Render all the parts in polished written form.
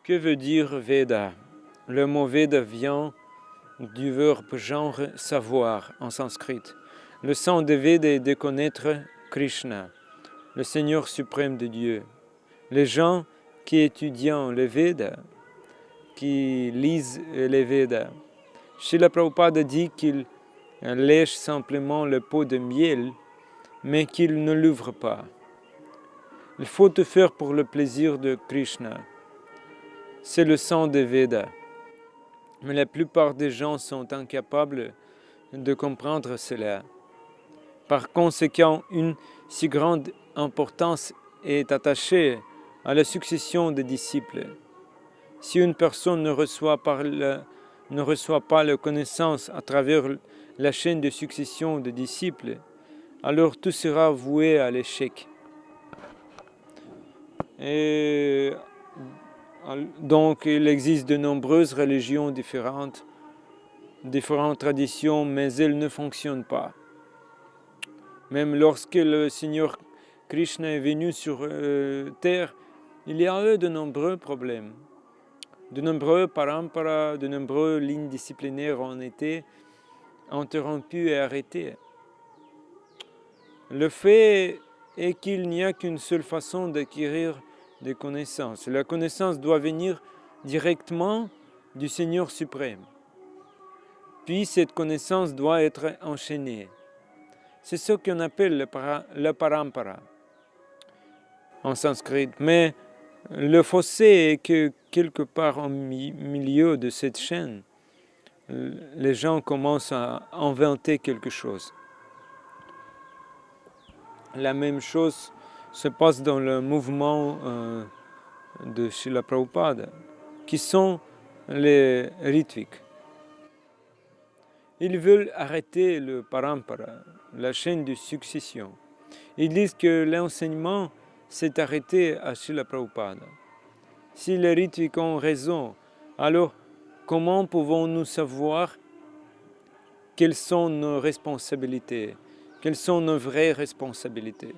Que veut dire Veda? Le mot Veda vient du verbe genre savoir en sanskrit. Le sens de Veda est de connaître Krishna, le Seigneur suprême de Dieu. Les gens qui étudient les Vedas, qui lisent les Vedas, Srila Prabhupada dit qu'ils lèchent simplement le pot de miel, mais qu'ils ne l'ouvrent pas. Il faut tout faire pour le plaisir de Krishna. C'est le sens des Vedas. Mais la plupart des gens sont incapables de comprendre cela. Par conséquent, une si grande importance est attachée à la succession des disciples. Si une personne ne reçoit pas la connaissance à travers la chaîne de succession des disciples, alors tout sera voué à l'échec. Et donc, il existe de nombreuses religions différentes traditions, mais elles ne fonctionnent pas. Même lorsque le Seigneur Krishna est venu sur terre, il y a eu de nombreux problèmes. De nombreux paramparas, de nombreuses lignes disciplinaires ont été interrompues et arrêtées. Le fait est qu'il n'y a qu'une seule façon d'acquérir des connaissances. La connaissance doit venir directement du Seigneur suprême. Puis cette connaissance doit être enchaînée. C'est ce qu'on appelle le parampara en sanskrit. Mais le fossé est que quelque part au milieu de cette chaîne, les gens commencent à inventer quelque chose. La même chose se passe dans le mouvement de Srila Prabhupada, qui sont les Ritviks. Ils veulent arrêter le parampara, la chaîne de succession. Ils disent que l'enseignement s'est arrêté à Srila Prabhupada. Si les Ritviks ont raison, alors comment pouvons-nous savoir quelles sont nos responsabilités, quelles sont nos vraies responsabilités?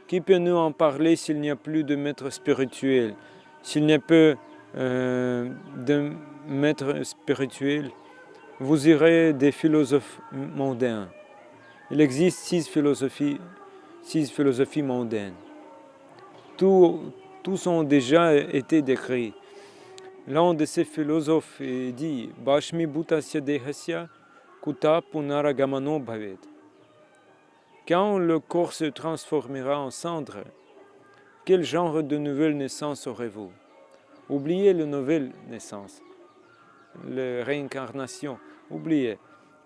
Qui peut nous en parler s'il n'y a plus de maître spirituel? S'il n'y a plus de maître spirituel, vous irez des philosophes mondains. Il existe 6 philosophies mondaines. Tous ont déjà été décrits. L'un de ces philosophes dit « Bhashmi bhutasya dehasya kuta punaragamano bhavet ». Quand le corps se transformera en cendre, quel genre de nouvelle naissance aurez-vous? Oubliez la nouvelle naissance, la réincarnation, oubliez.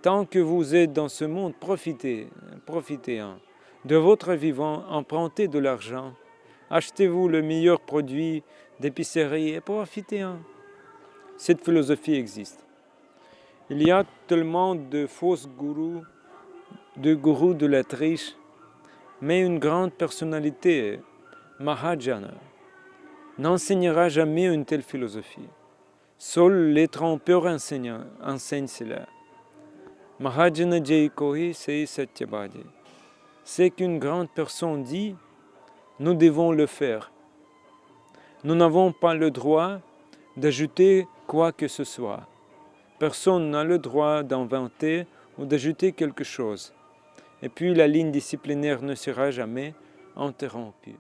Tant que vous êtes dans ce monde, profitez-en. De votre vivant, empruntez de l'argent, achetez-vous le meilleur produit d'épicerie et profitez-en. Cette philosophie existe. Il y a tellement de faux gourous, de gourous de la triche, mais une grande personnalité, Mahajana, n'enseignera jamais une telle philosophie. Seuls les trompeurs enseignent cela. Mahajana Jai Kohi Sei Satyabhadi. C'est qu'une grande personne dit, nous devons le faire. Nous n'avons pas le droit d'ajouter quoi que ce soit. Personne n'a le droit d'inventer ou d'ajouter quelque chose. Et puis la ligne disciplinaire ne sera jamais interrompue.